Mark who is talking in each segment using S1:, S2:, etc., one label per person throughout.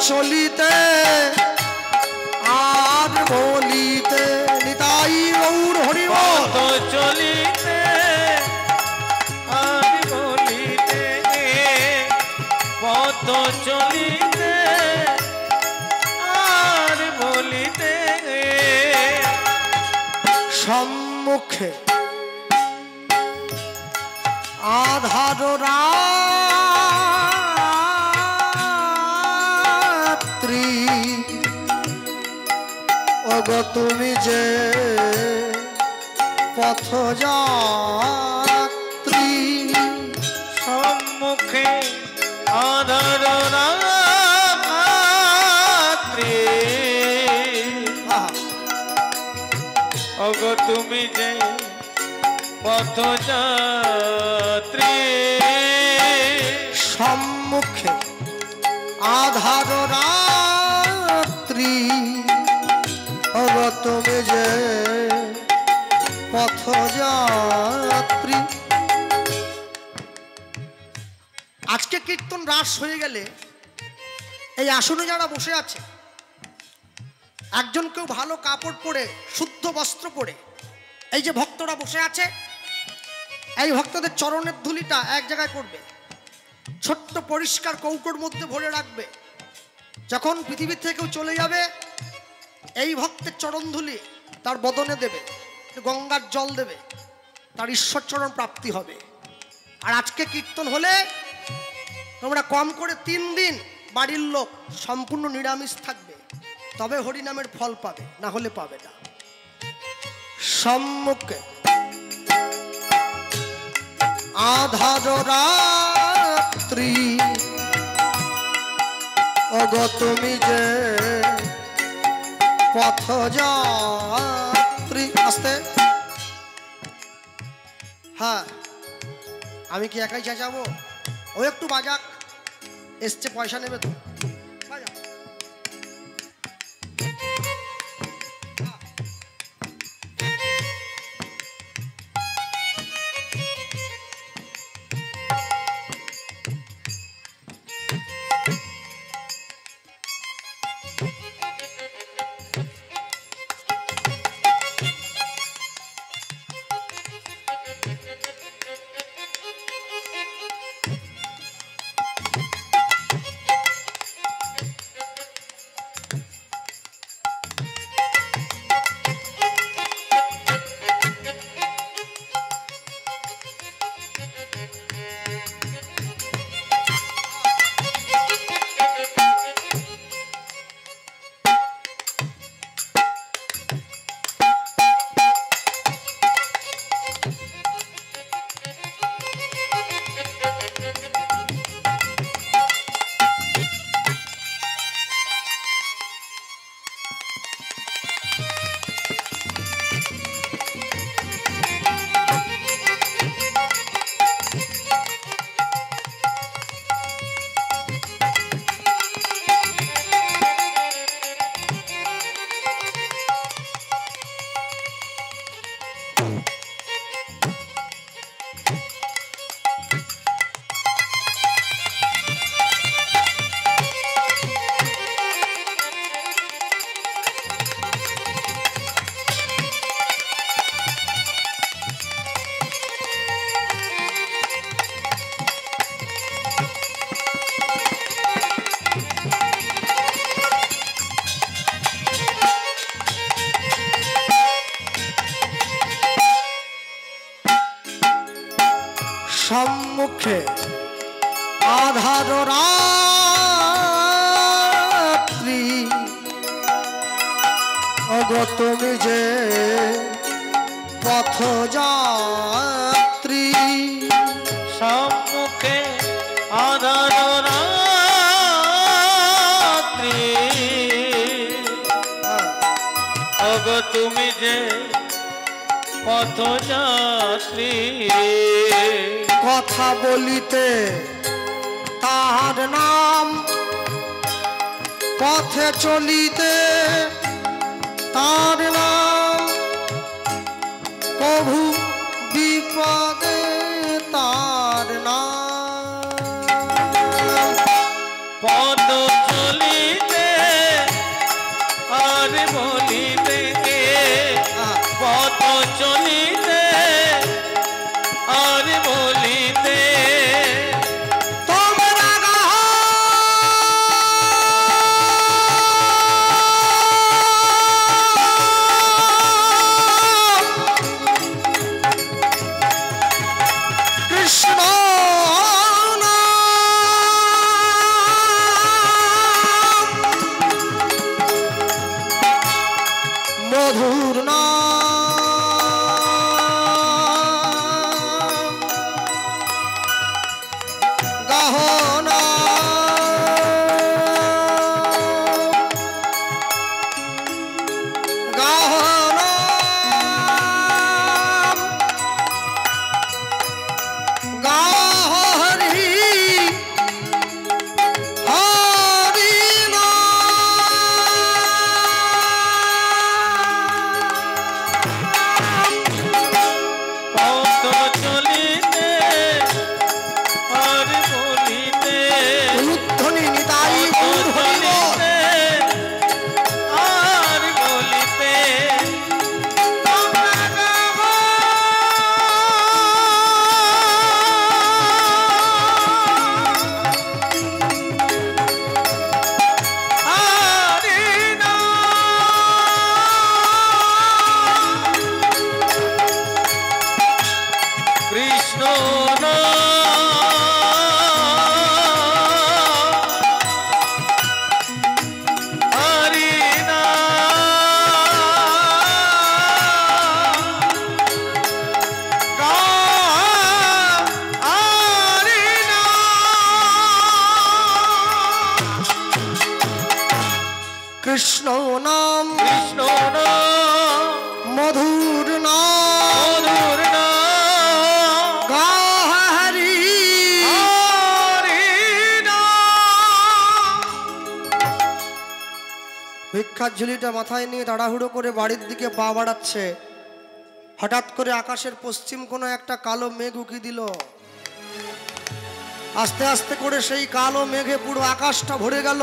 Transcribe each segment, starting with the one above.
S1: চলিতে আর বলিতে নিতাই গৌর হরি বল।
S2: পথ চলিতে আর বলিতে, পথ চলিতে আর বলিতে,
S1: সম্মুখে আধার রাত্রি ওগো তুমি যে পথযাত্রী।
S2: সম্মুখে আধার রাত্রি ওগো তুমি যে পথযাত্রী।
S1: সম্মুখে আধার রাত্রি ওগো তুমি যে পথযাত্রী। আজকে কীর্তন রাস হয়ে গেলে এই আসনে যারা বসে আছে, একজন কেউ ভালো কাপড় পরে শুদ্ধ বস্ত্র পরে এই যে ভক্তরা বসে আছে, এই ভক্তদের চরণের ধুলিটা এক জায়গায় করবে, ছোট্ট পরিষ্কার কৌটোর মধ্যে ভরে রাখবে। যখন পৃথিবী থেকে চলে যাবে এই ভক্তের চরণ ধুলি তার বদনে দেবে, গঙ্গার জল দেবে, তার ঈশ্বর চরণ প্রাপ্তি হবে। আর আজকে কীর্তন হলে তোমরা কম করে 3 দিন বাড়ির লোক সম্পূর্ণ নিরামিষ থাকবে, তবে হরিনামের ফল পাবে, না হলে পাবে না। সম্মুখে আধার রাত্রি ওগো তুমি যে পথযাত্রী। আস্তে, হ্যাঁ আমি কি একাই চেঁচাবো? ও একটু বাজাক, এসছে পয়সা নেবে তো। সম্মুখে আধার রাত্রি ওগো তুমি যে পথযাত্রী।
S2: সম্মুখে আধার রাত্রি ওগো তুমি যে পথযাত্রী।
S1: কথা বলিতে তাহার নাম, পথে চলিতে তার নাম, প্রভু বিপদে তার নাম।
S2: পদ চলিতে
S1: ভিক্ষার ঝুলিটা মাথায় নিয়ে তাড়াহুড়ো করে বাড়ির দিকে পা বাড়াচ্ছে। হঠাৎ করে আকাশের পশ্চিম কোনো একটা কালো মেঘ উকি দিল। আস্তে আস্তে করে সেই কালো মেঘে পুরো আকাশটা ভরে গেল।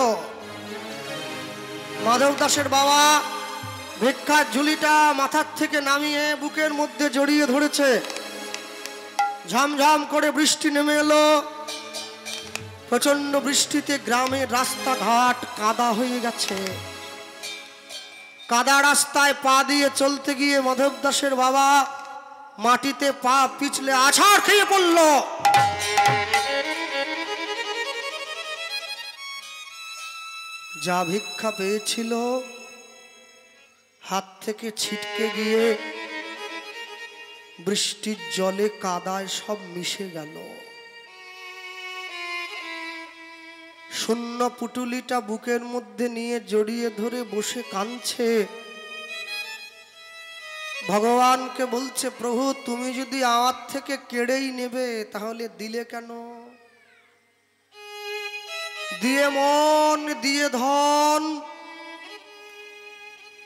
S1: মাধব দাসের বাবা ভিক্ষার ঝুলিটা মাথার থেকে নামিয়ে বুকের মধ্যে জড়িয়ে ধরেছে। ঝমঝম করে বৃষ্টি নেমে এলো। প্রচন্ড বৃষ্টিতে গ্রামের রাস্তাঘাট কাদা হয়ে গেছে। কাদা রাস্তায় পা দিয়ে চলতে গিয়ে মাধব দাসের বাবা মাটিতে পা পিছলে আছাড় খেয়ে পড়ল। যা ভিক্ষা পেয়েছিল হাত থেকে ছিটকে গিয়ে বৃষ্টির জলে কাদায় সব মিশে গেল। শূন্য পুটুলিটা বুকের মধ্যে নিয়ে জড়িয়ে ধরে বসে কাঁদছে। ভগবানকে বলছে, প্রভু তুমি যদি আমার থেকে কেড়েই নেবে তাহলে দিলে কেন? দিয়ে মন দিয়ে ধন,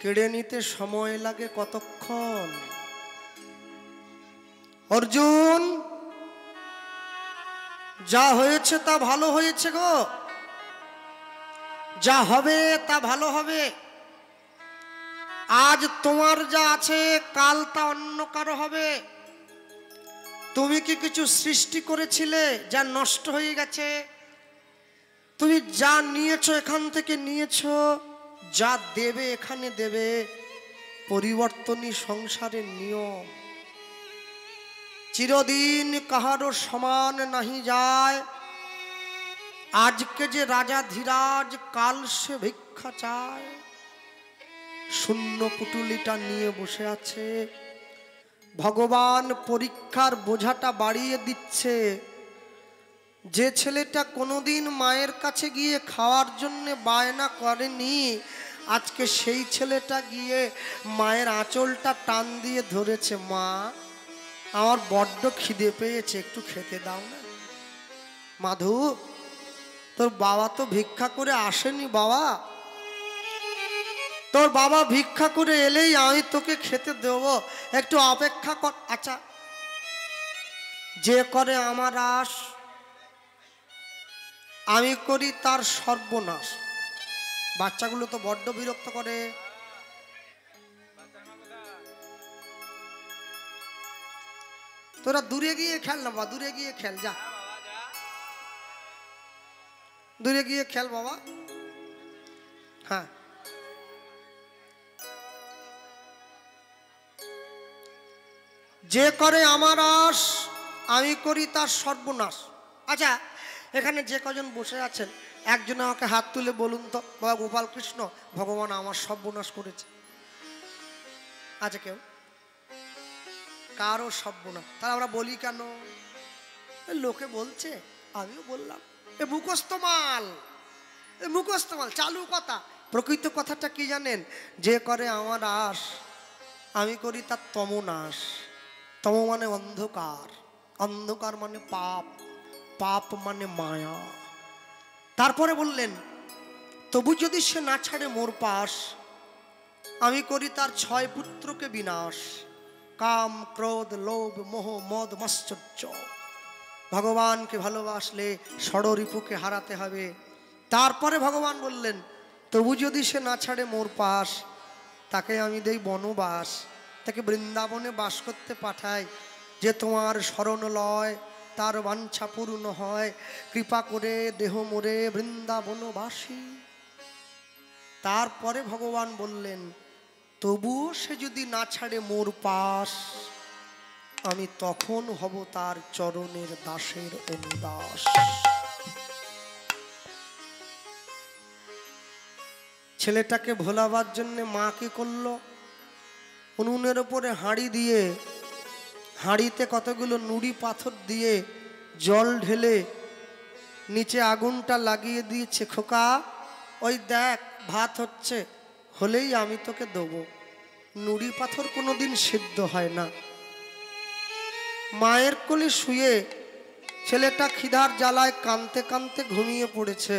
S1: কেড়ে নিতে সময় লাগে কতক্ষণ? অর্জুন, যা হয়েছে তা ভালো হয়েছে গো, যা হবে তা ভালো হবে। আজ তোমার যা আছে কাল তা অন্য কারো হবে। তুমি কি কিছু সৃষ্টি করেছিলে যা নষ্ট হয়ে গেছে? তুমি যা নিয়েছো এখান থেকে নিয়েছো, যা দেবে এখানে দেবে। পরিবর্তনই সংসারের নিয়ম। চিরদিন কাহারও সমান নাহি যায়। আজকে যে রাজা ধীরাজ, কাল সে ভিক্ষা চায়। শূন্য পুটুলিটা নিয়ে বসে আছে। ভগবান পরীক্ষার বোঝাটা বাড়িয়ে দিচ্ছে। যে ছেলেটা কোনোদিন মায়ের কাছে গিয়ে খাওয়ার জন্য বায়না করেনি, আজকে সেই ছেলেটা গিয়ে মায়ের আঁচলটা টান দিয়ে ধরেছে। মা, আমার বড্ড খিদে পেয়েছে, একটু খেতে দাও না। মাধু, তোর বাবা তো ভিক্ষা করে আসেনি বাবা, তোর বাবা ভিক্ষা করে এলেই আমি তোকে খেতে দেব, একটু অপেক্ষা কর। আচ্ছা, যে করে আমার আশ আমি করি তার সর্বনাশ। বাচ্চাগুলো তো বড্ড বিরক্ত করে। তোরা দূরে গিয়ে খেল না বাবা, দূরে গিয়ে খেল, যা দূরে গিয়ে খেল বাবা। হ্যাঁ, যে করে আমার আশ আমি করি তার সর্বনাশ। আচ্ছা, এখানে যে কজন বসে আছেন একজন আমাকে হাত তুলে বলুন তো, বাবা গোপাল কৃষ্ণ, ভগবান আমার সর্বনাশ করেছে? আচ্ছা, কেউ? কারো সর্বনাশ? তাহলে আমরা বলি কেন? লোকে বলছে, আমিও বললাম। এ মুখস্থ মাল, এ মুখস্থ মাল, চালু কথা। প্রকৃত কথাটা কি জানেন? যে করে আমার আশ আমি করি তার তমনাশ। তম মানে অন্ধকার, অন্ধকার মানে পাপ, পাপ মানে মায়া। তারপরে বললেন, তবু যদি সে না ছাড়ে মোর পাশ, আমি করি তার 6 পুত্রকে বিনাশ। কাম, ক্রোধ, লোভ, মোহ, মদ, মাশ্চর্য। ভগবানকে ভালোবাসলে ষড়রিপুকে হারাতে হবে। তারপরে ভগবান বললেন, তবু যদি সে না ছাড়ে মোর পাশ, তাকে আমি দেই বনবাস, তাকে বৃন্দাবনে বাস করতে পাঠাই। যে তোমার শরণ লয় তার বাঞ্ছা পূর্ণ হয়, কৃপা করে দেহ মোরে বৃন্দাবনবাসী। তারপরে ভগবান বললেন, তবুও সে যদি না ছাড়ে মোর পাশ, আমি তখন হব তার চরণের দাসের অনুদাস। ছেলেটাকে ভোলাবার জন্য মা কি করলো? উনুনের ওপরে হাঁড়ি দিয়ে, হাঁড়িতে কতগুলো নুড়ি পাথর দিয়ে জল ঢেলে নিচে আগুনটা লাগিয়ে দিয়েছে। খোকা, ওই দেখ ভাত হচ্ছে, হলেই আমি তোকে দেবো। নুড়ি পাথর কোনোদিন সিদ্ধ হয় না। মায়ের কোলে শুয়ে ছেলেটা খিদার জ্বালায় কাঁদতে কাঁদতে ঘুমিয়ে পড়েছে।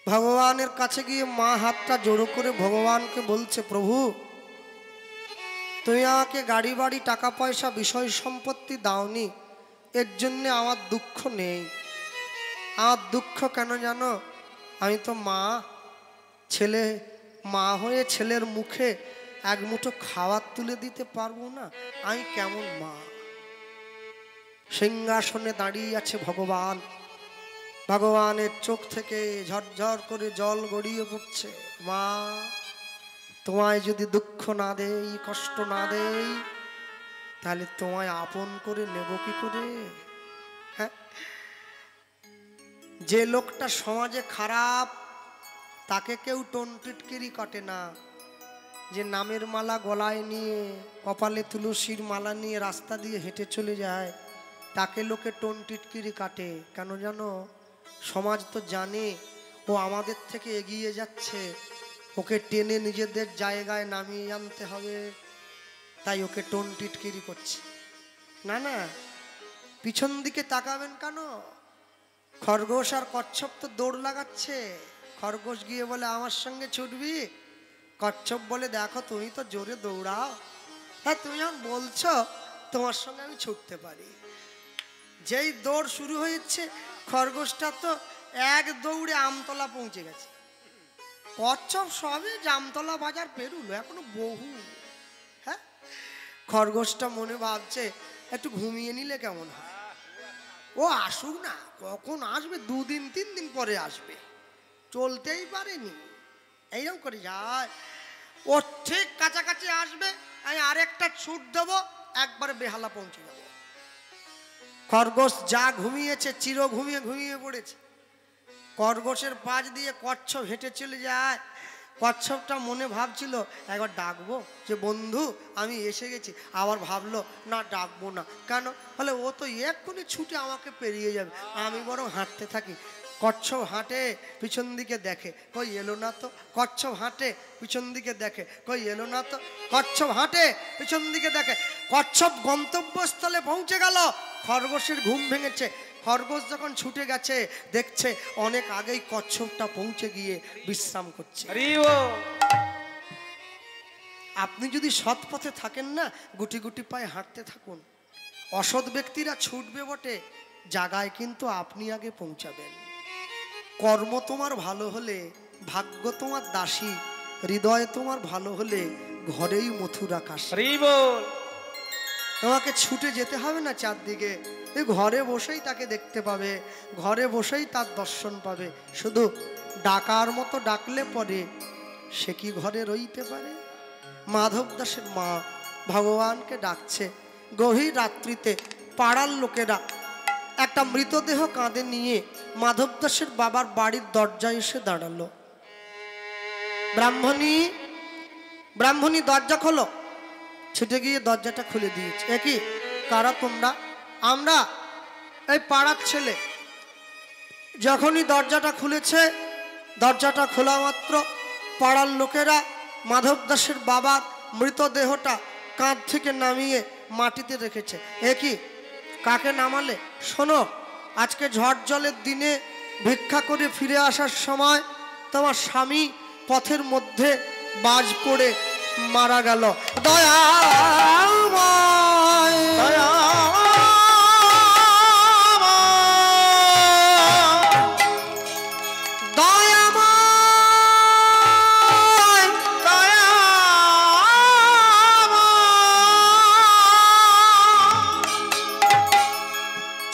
S1: ভগবানের কাছে গিয়ে মা হাতটা জোড়ো করে ভগবানকে বলছে, প্রভু তুমি আমাকে গাড়ি বাড়ি টাকা পয়সা বিষয় সম্পত্তি দাওনি, এর জন্যে আমার দুঃখ নেই। আমার দুঃখ কেন জানো? আমি তো মা, ছেলে মা হয়ে ছেলের মুখে এক মুঠো খাবার তুলে দিতে পারবো না, আমি কেমন মা? সিংহাসনে দাঁড়িয়ে আছে ভগবান, ভগবানের চোখ থেকে ঝরঝর করে জল গড়িয়ে পড়ছে। মা, তোমায় যদি দুঃখ না দেই, কষ্ট না দেই, তাহলে তোমায় আপন করে নেব কি করে? হ্যাঁ, যে লোকটা সমাজে খারাপ তাকে কেউ টোন টিটকিরি কাটে না। যে নামের মালা গলায় নিয়ে, কপালে তুলসীর মালা নিয়ে রাস্তা দিয়ে হেঁটে চলে যায়, তাকে লোকে টোন টিটকিরি কাটে। কেন জানো? সমাজ তো জানে ও আমাদের থেকে এগিয়ে যাচ্ছে, ওকে টেনে নিজেদের জায়গায় নামিয়ে আনতে হবে, তাই ওকে টোন টিটকিরি করছে। না না, পিছন দিকে তাকাবেন কেন? খরগোশ আর কচ্ছপ তো দৌড় লাগাচ্ছে। খরগোশ গিয়ে বলে আমার সঙ্গে ছুটবি, কচ্ছপ বলে দেখো তুমি তো জোরে দৌড়াও, হ্যাঁ তুমি যখন বলছো তোমার সঙ্গে আমি ছুটতে পারি। যেই দৌড় শুরু হয়েছে, খরগোশটা তো এক দৌড়ে আমতলা পৌঁছে গেছে। কচ্ছপ সবে জামতলা বাজার পেরুলো, এখনো বহু। হ্যাঁ, খরগোশটা মনে ভাবছে একটু ঘুমিয়ে নিলে কেমন হয়। ও আসুক না, কখন আসবে? 2 দিন 3 দিন পরে আসবে, চলতেই পারেনি। এইরকম করে যায়, ও ঠিক কাছাকাছি আসবে, আমি আরেকটা ছুট দেবো, একবারে বেহালা পৌঁছে যাবো। খরগোশ যা ঘুমিয়েছে, চির ঘুমিয়ে ঘুমিয়ে পড়েছে। খরগোশের পাশ দিয়ে কচ্ছপ হেঁটে চলে যায়। কচ্ছপটা মনে ভাবছিল একবার ডাকবো যে বন্ধু আমি এসে গেছি, আবার ভাবলো না ডাকবো না। কেন? বলে ও তো এক্ষুনি ছুটে আমাকে পেরিয়ে যাবে, আমি বরং হাঁটতে থাকি। কচ্ছপ হাঁটে, পিছন দিকে দেখে, কই এলো না তো। কচ্ছপ হাঁটে, পিছন দিকে দেখে, কই এলো না তো। কচ্ছপ হাঁটে, পিছন দিকে দেখে। কচ্ছপ গন্তব্যস্থলে পৌঁছে গেল। খরগোশের ঘুম ভেঙেছে। খরগোশ যখন ছুটে গেছে, দেখছে অনেক আগেই কচ্ছপটা পৌঁছে গিয়ে বিশ্রাম করছে। আপনি যদি সৎ পথে থাকেন না, গুটি গুটি পায়ে হাঁটতে থাকুন। অসৎ ব্যক্তিরা ছুটবে বটে, জায়গায় কিন্তু আপনি আগে পৌঁছাবেন। কর্ম তোমার ভালো হলে ভাগ্য তোমার দাসী, হৃদয় তোমার ভালো হলে ঘরেই মথুরা কাশী। তোমাকে ছুটে যেতে হবে না চারদিকে, এই ঘরে বসেই তাকে দেখতে পাবে, ঘরে বসেই তার দর্শন পাবে। শুধু ডাকার মতো ডাকলে পরে সে কি ঘরে রইতে পারে? মাধব দাসের মা ভগবানকে ডাকছে। গভীর রাত্রিতে পাড়ার লোকেরা একটা মৃতদেহ কাঁধে নিয়ে মাধব দাসের বাবার বাড়ির দরজায় এসে দাঁড়ালো। ব্রাহ্মণী, ব্রাহ্মণী দরজা খোলো। ছুটে গিয়ে দরজাটা খুলে দিয়েছে। একই কারা তোমরা? আমরা এই পাড়ার ছেলে। যখনই দরজাটা খুলেছে, দরজাটা খোলা মাত্র পাড়ার লোকেরা মাধব দাসের বাবার মৃতদেহটা কাঁধ থেকে নামিয়ে মাটিতে রেখেছে। একই কাকে নামালে? শোনো, আজকে ঝড় জলের দিনে ভিক্ষা করে ফিরে আসার সময় তোমার স্বামী পথের মধ্যে বাজ পড়ে মারা গেল। দয়াময়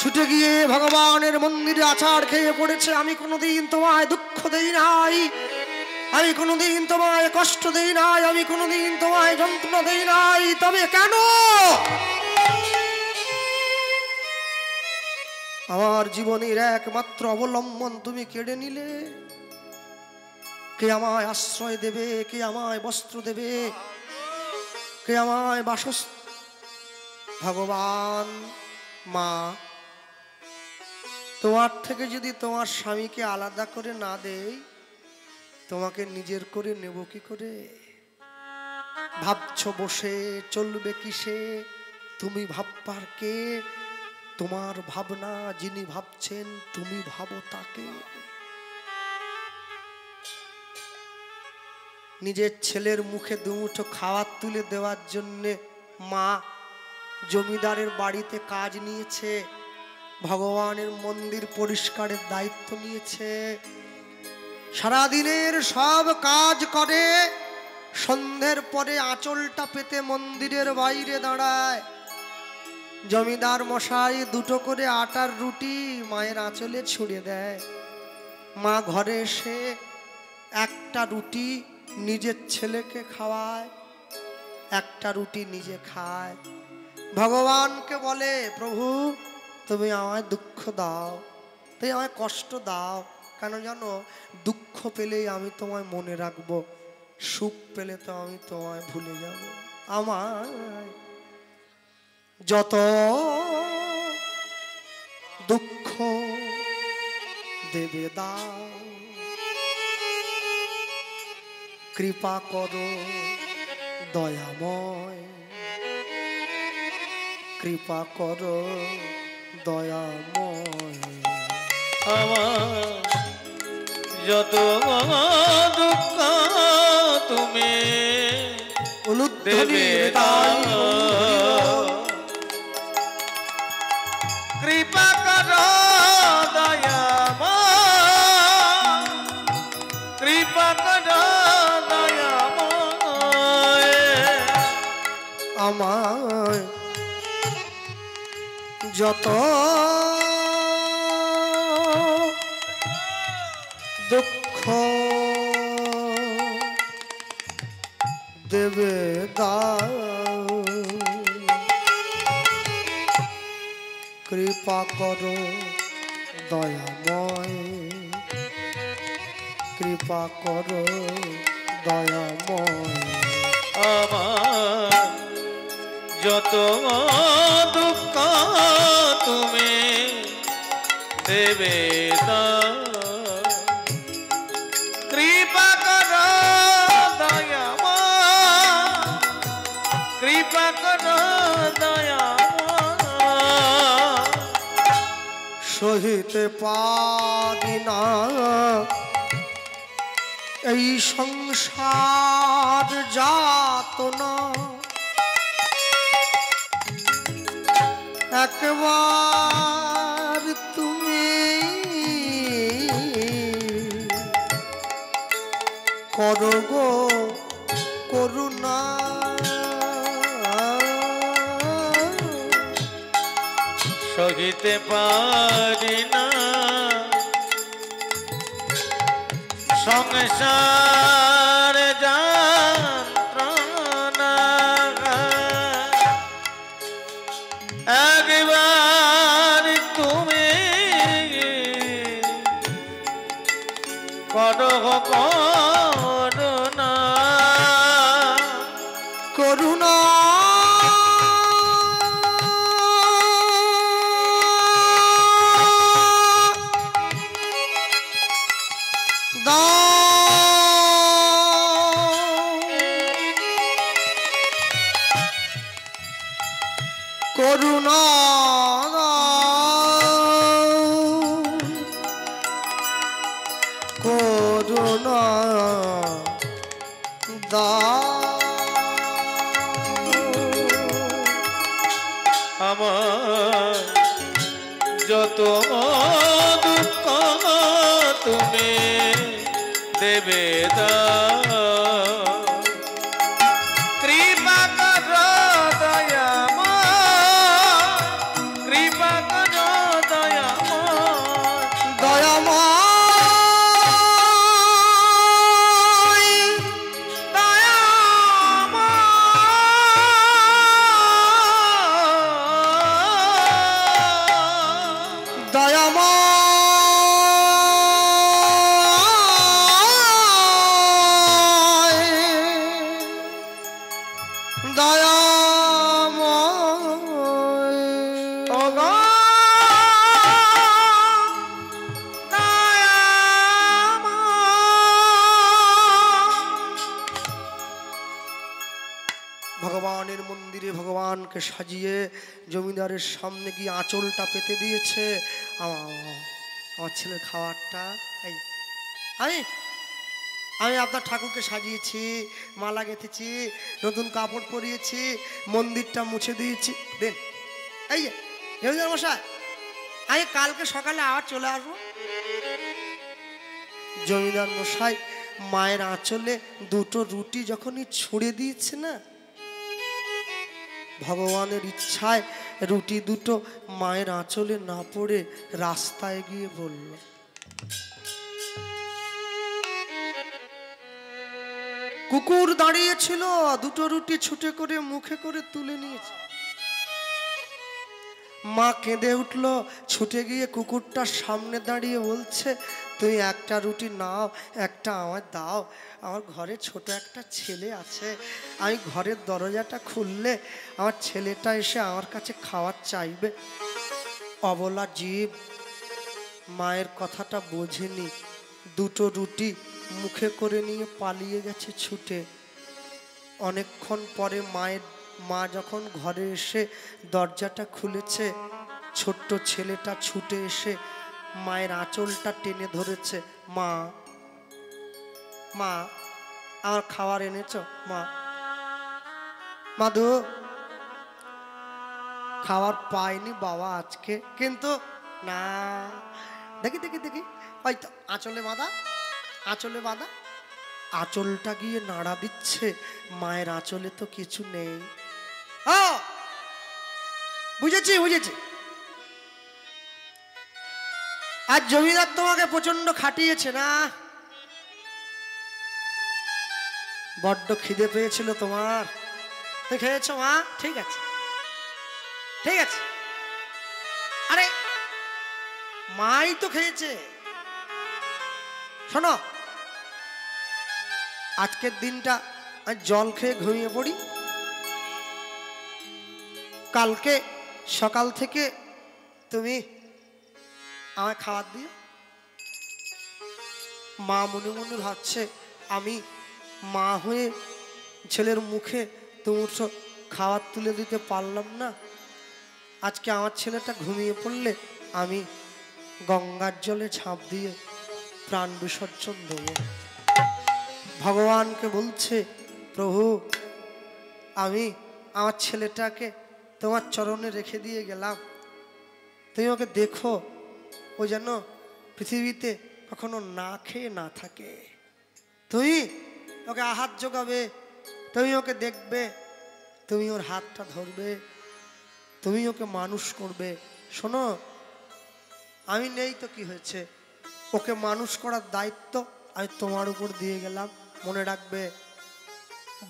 S1: ছুটে গিয়ে ভগবানের মন্দিরে আছাড় খেয়ে পড়েছে। আমি কোনোদিন তোমায় দুঃখ দেই নাই, আমি কোনোদিন তোমায় কষ্ট দেই নাই, আমি কোনোদিন তোমায় যন্ত্রণা দেই নাই, তবে কেন আমার জীবনের একমাত্র অবলম্বন তুমি কেড়ে নিলে? কে আমায় আশ্রয় দেবে? কে আমায় বস্ত্র দেবে? কে আমায় বাসস্থান? ভগবান। মা, তোমার থেকে যদি তোমার স্বামীকে আলাদা করে না দেই, তোমাকে নিজের করে নেব কি করে? ভাবছো বসে চলবে কিসে? তুমি ভাববার কে? তোমার ভাবনা যিনি ভাবছেন, তুমি ভাবো তাকে। নিজের ছেলের মুখে দুমুঠো খাবার তুলে দেওয়ার জন্যে মা জমিদারের বাড়িতে কাজ নিয়েছে, ভগবানের মন্দির পরিষ্কারের দায়িত্ব নিয়েছে, সারাদিনের সব কাজ করে, সন্ধ্যের পরে আঁচলটা পেতে মন্দিরের বাইরে দাঁড়ায়। জমিদার মশাই দুটো করে আটার রুটি মায়ের আঁচলে ছুঁড়ে দেয়। মা ঘরে এসে একটা রুটি নিজের ছেলেকে খাওয়ায়, একটা রুটি নিজে খায়। ভগবানকে বলে, প্রভু তুমি আমায় দুঃখ দাও, তুমি আমায় কষ্ট দাও, কেন জানো? দুঃখ পেলেই আমি তোমায় মনে রাখবো, সুখ পেলে তো আমি তোমায় ভুলে যাব। আমায় যত দুঃখ দেবে দাও, কৃপা করো দয়াময়, কৃপা করো দয়াময়।
S2: আমার যত দুঃখ তুমি দেবে দাও, কৃপা করো দয়াময়, কৃপা করো দয়াময়।
S1: আমায় যত দুঃখ দেবে দাও, কৃপা করো দয়াময়, কৃপা করো দয়াময়।
S2: আমার যত দুঃখ তুমি দেবে দাও, কৃপা করো দয়াময়, কৃপা করো দয়াময়।
S1: সহিতে পারি না এই সংসার যাতনা, একবার তুমি করো গো করুণা,
S2: সহিতে পারি না সংসার যন্ত্রণা, একবার তুমি করো করুণা,
S1: করুণা করুণা করুণা
S2: আমার যত দুঃখ তুমি দেবে দাও, কৃপা করো দয়াময়, কৃপা করো দয়াময়।
S1: দয়াময় ভগবানের মন্দিরে ভগবানকে সাজিয়ে জমিদারের সামনে গিয়ে আঁচলটা পেতে দিয়েছে। আমার ছেলের খাবারটা এই আমি আপনার ঠাকুরকে সাজিয়েছি, মালা গেঁথেছি, নতুন কাপড় পরিয়েছি, মন্দিরটা মুছে দিয়েছি। দেন। এই যে জমিদার মশাই, আমি কালকে সকালে আবার চলে আসবো। জমিদার মশাই মায়ের আঁচলে দুটো রুটি যখনই ছুঁড়ে দিয়েছে না, ভগবানের ইচ্ছায় রুটি দুটো মায়ের আঁচলে না পড়ে রাস্তায় গিয়ে বলল। কুকুর দাঁড়িয়েছিল, দুটো রুটি ছুটে করে মুখে করে তুলে নিয়েছে। মা কেঁদে উঠলো, ছুটে গিয়ে কুকুরটার সামনে দাঁড়িয়ে বলছে, তুমি একটা রুটি নাও, একটা আমার দাও। আমার ঘরে ছোট একটা ছেলে আছে, আমি ঘরের দরজাটা খুললে আমার ছেলেটা এসে আমার কাছে খাওয়ার চাইবে। অবলা জীব মায়ের কথাটা বোঝেনি, দুটো রুটি মুখে করে নিয়ে পালিয়ে গেছে ছুটে। অনেকক্ষণ পরে মা যখন ঘরে এসে দরজাটা খুলেছে, ছোট্ট ছেলেটা ছুটে এসে মায়ের আঁচলটা টেনে ধরেছে। মা, মা আমার খাবার এনেছ? মা, মাধু খাবার পাইনি বাবা আজকে, কিন্তু না, দেখি দেখি দেখি, ওই তো আঁচলে বাঁধা, আঁচলে বাঁধা। আঁচলটা গিয়ে নাড়া দিচ্ছে, মায়ের আঁচলে তো কিছু নেই। বুঝেছি বুঝেছি, আর জমিদার তোমাকে প্রচন্ড খাটিয়েছে না? বড্ড খিদে পেয়েছিল তোমার, তুই খেয়েছো মা? ঠিক আছে ঠিক আছে, আরে মাই তো খেয়েছে। শোনো, আজকের দিনটা জল খেয়ে ঘুমিয়ে পড়ি, কালকে সকাল থেকে তুমি আমায় খাবার দিও। মা মনে মনে ভাবছে, আমি মা হয়ে ছেলের মুখে তুমি খাবার তুলে দিতে পারলাম না, আজকে আমার ছেলেটা ঘুমিয়ে পড়লে আমি গঙ্গার জলে ঝাঁপ দিয়ে প্রাণ বিসর্জন দেব। ভগবানকে বলছে, প্রভু আমি আমার ছেলেটাকে তোমার চরণে রেখে দিয়ে গেলাম, তুমি ওকে দেখো, ও যেন পৃথিবীতে কখনো না খেয়ে না থাকে। তুমি ওকে আহার যোগাবে, তুমি ওকে দেখবে, তুমি ওর হাতটা ধরবে, তুমি ওকে মানুষ করবে। শোনো, আমি নেই তো কি হয়েছে, ওকে মানুষ করার দায়িত্ব আমি তোমার উপর দিয়ে গেলাম। মনে রাখবে,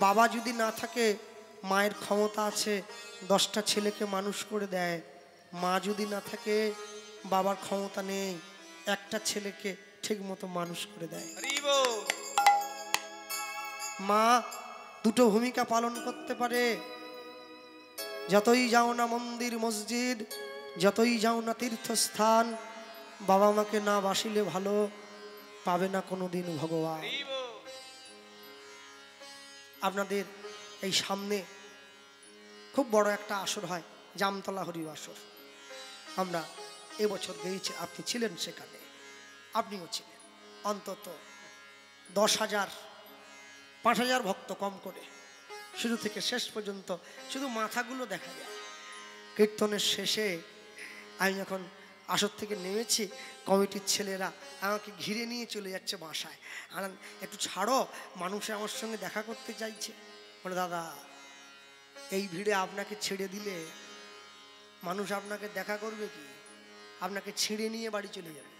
S1: বাবা যদি না থাকে, মায়ের ক্ষমতা আছে 10টা ছেলেকে মানুষ করে দেয়। মা যদি না থাকে, বাবার ক্ষমতা নেই, একটা ছেলেকে ঠিক মতো মানুষ করে দেয়। মা দুটো ভূমিকা পালন করতে পারে। যতই যাও না মন্দির মসজিদ, যতই যাও না তীর্থস্থান, বাবা মাকে না বাসিলে ভালো পাবে না কোনোদিন ভগবান। আপনাদের এই সামনে খুব বড় একটা আসর হয়, জামতলা হরি আসর। আমরা এবছর গিয়েছি, আপনি ছিলেন সেখানে, আপনিও ছিলেন। অন্তত 10,000 5,000 ভক্ত কম করে, শুরু থেকে শেষ পর্যন্ত শুধু মাথাগুলো দেখা যায়। কীর্তনের শেষে আমি যখন আসর থেকে নেমেছি, কমিটির ছেলেরা আমাকে ঘিরে নিয়ে চলে যাচ্ছে বাসায়। আর একটু ছাড়ো, মানুষে আমার সঙ্গে দেখা করতে চাইছে। বলে, দাদা এই ভিড়ে আপনাকে ছেড়ে দিলে মানুষ আপনাকে দেখা করবে কি? আপনাকে ছিঁড়ে নিয়ে বাড়ি চলে যাবে।